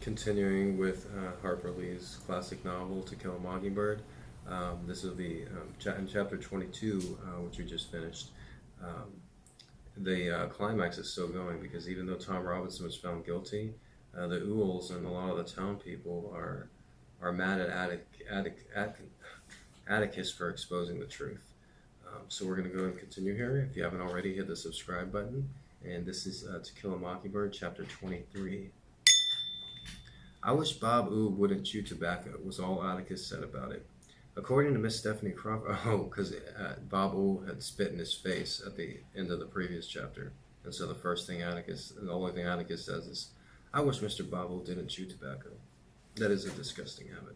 Continuing with Harper Lee's classic novel To Kill a Mockingbird. This will be in chapter 22, which we just finished. Um, the climax is still going because even though Tom Robinson was found guilty, the Ools and a lot of the town people are mad at Atticus for exposing the truth. So we're going to go and continue here. If you haven't already, hit the subscribe button. And this is To Kill a Mockingbird, chapter 23. I wish Bob Oob wouldn't chew tobacco, was all Atticus said about it. According to Miss Stephanie Crawford, because Bob Oob had spit in his face at the end of the previous chapter. And so the only thing Atticus says is, I wish Mr. Bob Oob didn't chew tobacco. That is a disgusting habit.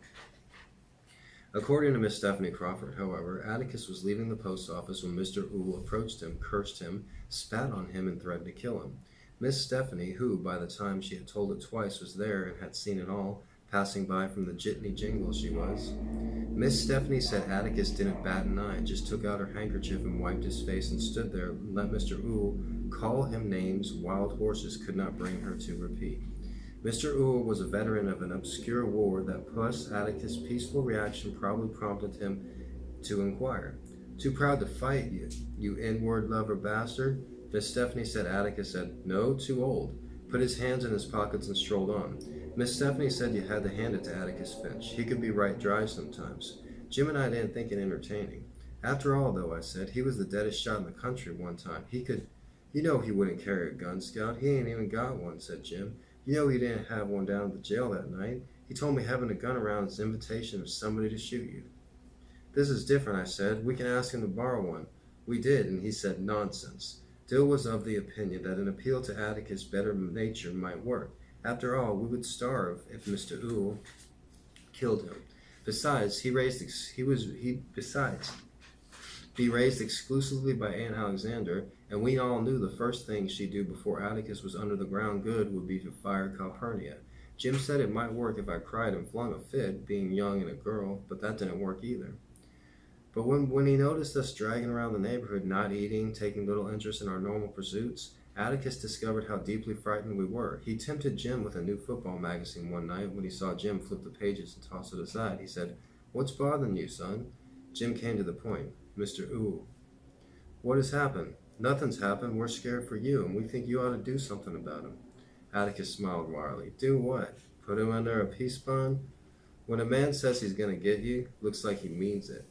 According to Miss Stephanie Crawford, however, Atticus was leaving the post office when Mr. Oob approached him, cursed him, spat on him, and threatened to kill him. Miss Stephanie, who, by the time she had told it twice, was there and had seen it all, passing by from the jitney jingle she was. Miss Stephanie said Atticus didn't bat an eye, just took out her handkerchief and wiped his face and stood there and let Mr. Oob call him names wild horses could not bring her to repeat. Mr. Oob was a veteran of an obscure war that plus Atticus' peaceful reaction probably prompted him to inquire. Too proud to fight, you inward lover bastard? Miss Stephanie said. Atticus said, no, too old. Put his hands in his pockets and strolled on. Miss Stephanie said you had to hand it to Atticus Finch. He could be right dry sometimes. Jim and I didn't think it entertaining. After all, though, I said, he was the deadest shot in the country one time. He could... You know he wouldn't carry a gun, Scout. He ain't even got one, said Jim. You know he didn't have one down at the jail that night. He told me having a gun around is an invitation of somebody to shoot you. This is different, I said. We can ask him to borrow one. We did, and he said nonsense. Dill was of the opinion that an appeal to Atticus' better nature might work. After all, we would starve if Mr. Oob killed him. Besides, be raised exclusively by Aunt Alexander, and we all knew the first thing she'd do before Atticus was under the ground good would be to fire Calpurnia. Jim said it might work if I cried and flung a fit, being young and a girl, but that didn't work either. But when he noticed us dragging around the neighborhood, not eating, taking little interest in our normal pursuits, Atticus discovered how deeply frightened we were. He tempted Jim with a new football magazine one night. When he saw Jim flip the pages and toss it aside, he said, What's bothering you, son? Jim came to the point. Mr. Oob. What has happened? Nothing's happened. We're scared for you, and we think you ought to do something about him. Atticus smiled wryly. Do what? Put him under a peace bond? When a man says he's going to get you, looks like he means it.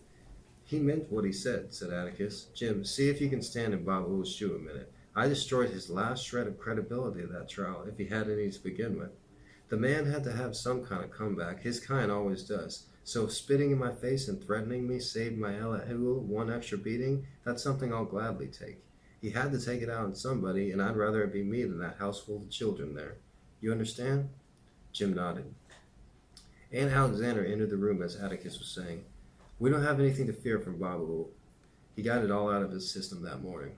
He meant what he said Atticus. Jim, see if you can stand in Bob Oob's shoe a minute. I destroyed his last shred of credibility at that trial, if he had any to begin with. The man had to have some kind of comeback. His kind always does. So if spitting in my face and threatening me saved my Ella Hugel one extra beating, that's something I'll gladly take. He had to take it out on somebody, and I'd rather it be me than that house full of children there. You understand? Jim nodded. Aunt Alexander entered the room as Atticus was saying, We don't have anything to fear from Bob Oob. He got it all out of his system that morning.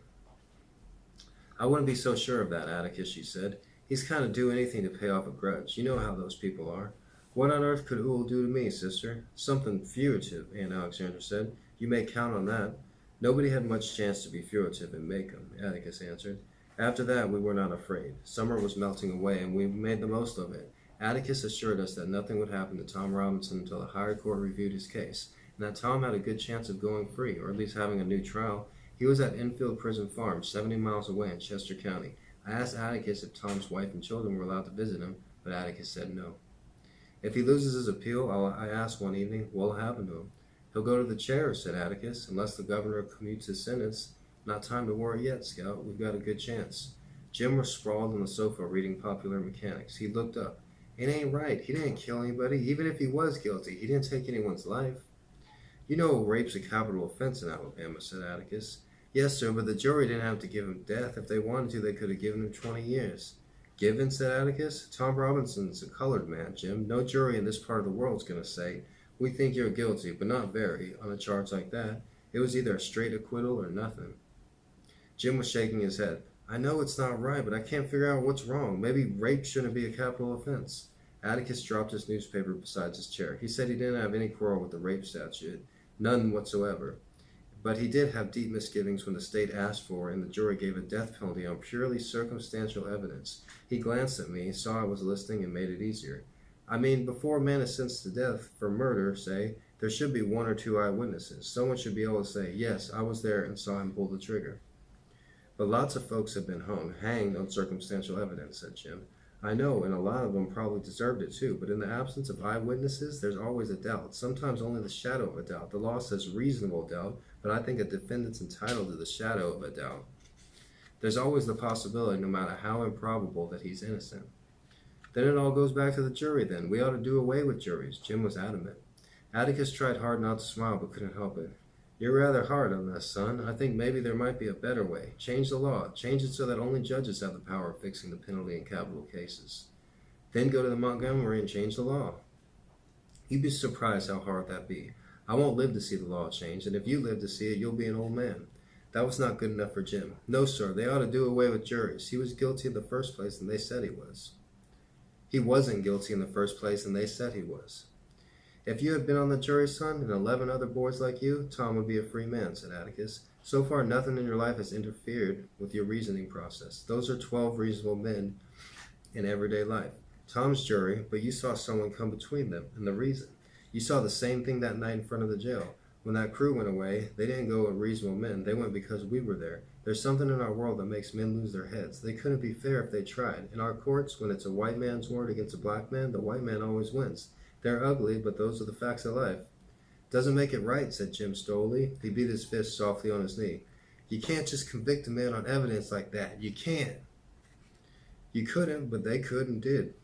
I wouldn't be so sure of that, Atticus, she said. He's kind of do anything to pay off a grudge. You know how those people are. What on earth could Oob do to me, sister? Something furtive, Aunt Alexander said. You may count on that. Nobody had much chance to be furtive in Macomb, Atticus answered. After that, we were not afraid. Summer was melting away, and we made the most of it. Atticus assured us that nothing would happen to Tom Robinson until the higher court reviewed his case, and that Tom had a good chance of going free, or at least having a new trial. He was at Enfield Prison Farm, 70 miles away in Chester County. I asked Atticus if Tom's wife and children were allowed to visit him, but Atticus said no. If he loses his appeal, I asked one evening, what'll happen to him? He'll go to the chair, said Atticus, unless the governor commutes his sentence. Not time to worry yet, Scout. We've got a good chance. Jim was sprawled on the sofa reading Popular Mechanics. He looked up. It ain't right. He didn't kill anybody. Even if he was guilty, he didn't take anyone's life. You know rape's a capital offense in Alabama, said Atticus. Yes, sir, but the jury didn't have to give him death. If they wanted to, they could have given him 20 years. Given, said Atticus. Tom Robinson's a colored man, Jim. No jury in this part of the world's going to say, we think you're guilty, but not very, on a charge like that. It was either a straight acquittal or nothing. Jim was shaking his head. I know it's not right, but I can't figure out what's wrong. Maybe rape shouldn't be a capital offense. Atticus dropped his newspaper beside his chair. He said he didn't have any quarrel with the rape statute. None whatsoever. But he did have deep misgivings when the state asked for and the jury gave a death penalty on purely circumstantial evidence. He glanced at me, saw I was listening, and made it easier. I mean, before a man is sentenced to death for murder, say, there should be one or two eyewitnesses. Someone should be able to say, yes, I was there and saw him pull the trigger. But lots of folks have been hanged on circumstantial evidence, said Jim. I know, and a lot of them probably deserved it too, but in the absence of eyewitnesses, there's always a doubt, sometimes only the shadow of a doubt. The law says reasonable doubt, but I think a defendant's entitled to the shadow of a doubt. There's always the possibility, no matter how improbable, that he's innocent. Then it all goes back to the jury then. We ought to do away with juries. Jim was adamant. Atticus tried hard not to smile, but couldn't help it. You're rather hard on this, son. I think maybe there might be a better way. Change the law. Change it so that only judges have the power of fixing the penalty in capital cases. Then go to the Montgomery and change the law. You'd be surprised how hard that'd be. I won't live to see the law changed, and if you live to see it, you'll be an old man. That was not good enough for Jim. No, sir, they ought to do away with juries. He was guilty in the first place, and they said he was. He wasn't guilty in the first place, and they said he was. If you had been on the jury, son, and 11 other boys like you, Tom would be a free man, said Atticus. So far, nothing in your life has interfered with your reasoning process. Those are 12 reasonable men in everyday life. Tom's jury, but you saw someone come between them and the reason. You saw the same thing that night in front of the jail. When that crew went away, they didn't go with reasonable men. They went because we were there. There's something in our world that makes men lose their heads. They couldn't be fair if they tried. In our courts, when it's a white man's word against a black man, the white man always wins. They're ugly, but those are the facts of life. Doesn't make it right, said Jim stolidly. He beat his fist softly on his knee. You can't just convict a man on evidence like that. You can't. You couldn't, but they could and did.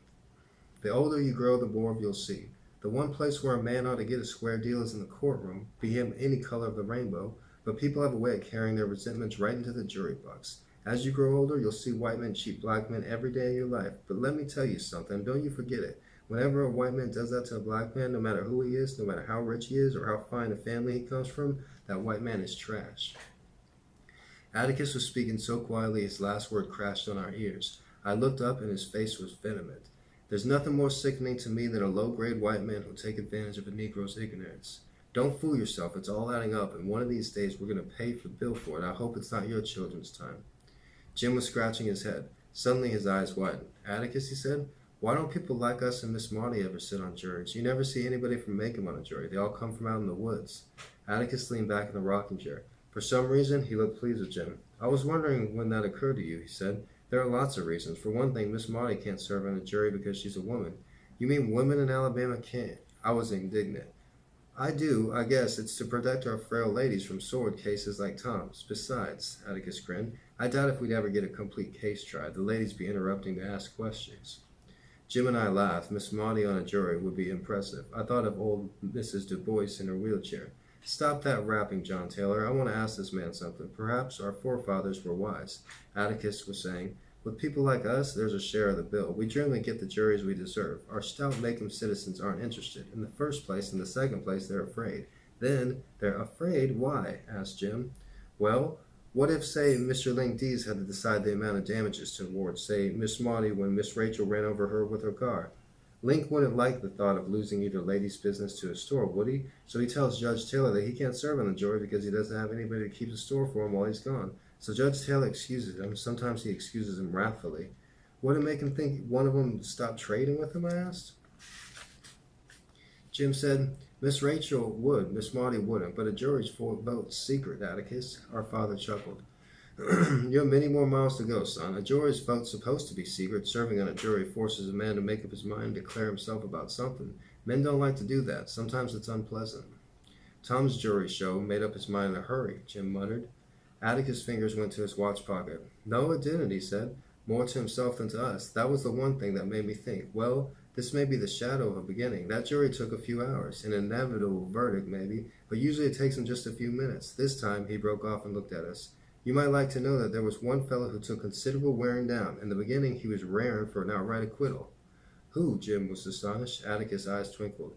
The older you grow, the more you'll see. The one place where a man ought to get a square deal is in the courtroom, be him any color of the rainbow, but people have a way of carrying their resentments right into the jury box. As you grow older, you'll see white men cheat black men every day of your life. But let me tell you something, don't you forget it. Whenever a white man does that to a black man, no matter who he is, no matter how rich he is, or how fine a family he comes from, that white man is trash. Atticus was speaking so quietly his last word crashed on our ears. I looked up and his face was vehement. There's nothing more sickening to me than a low-grade white man who'll take advantage of a Negro's ignorance. Don't fool yourself, it's all adding up, and one of these days we're going to pay for the bill for it. I hope it's not your children's time. Jim was scratching his head. Suddenly his eyes widened. Atticus, he said, why don't people like us and Miss Maudie ever sit on juries? You never see anybody from Macomb on a jury. They all come from out in the woods. Atticus leaned back in the rocking chair. For some reason, he looked pleased with Jim. I was wondering when that occurred to you, he said. There are lots of reasons. For one thing, Miss Maudie can't serve on a jury because she's a woman. You mean women in Alabama can't? I was indignant. I do. I guess it's to protect our frail ladies from sword cases like Tom's. Besides, Atticus grinned, I doubt if we'd ever get a complete case tried. The ladies be interrupting to ask questions. Jim and I laughed. Miss Maudie on a jury would be impressive. I thought of old Mrs. Du Bois in her wheelchair. Stop that rapping, John Taylor. I want to ask this man something. Perhaps our forefathers were wise. Atticus was saying, with people like us, there's a share of the bill. We generally get the juries we deserve. Our stout Macomb citizens aren't interested. In the first place. In the second place, they're afraid. Then, they're afraid? Why? Asked Jim. Well, what if, say, Mr. Link Dees had to decide the amount of damages to award, say, Miss Maudie when Miss Rachel ran over her with her car? Link wouldn't like the thought of losing either lady's business to a store, would he? So he tells Judge Taylor that he can't serve on the jury because he doesn't have anybody to keep the store for him while he's gone. So Judge Taylor excuses him. Sometimes he excuses him wrathfully. Would it make him think one of them stopped trading with him, I asked. Jim said, Miss Rachel would, Miss Maudie wouldn't, but a jury's vote's secret, Atticus. Our father chuckled. You have many more miles to go, son. A jury's vote's supposed to be secret. Serving on a jury forces a man to make up his mind and declare himself about something. Men don't like to do that. Sometimes it's unpleasant. Tom's jury show made up his mind in a hurry, Jim muttered. Atticus' fingers went to his watch pocket. No, it didn't, he said. More to himself than to us. That was the one thing that made me think, well, this may be the shadow of a beginning. That jury took a few hours. An inevitable verdict, maybe, but usually it takes them just a few minutes. This time, he broke off and looked at us. You might like to know that there was one fellow who took considerable wearing down. In the beginning, he was raring for an outright acquittal. Who? Jim was astonished. Atticus' eyes twinkled.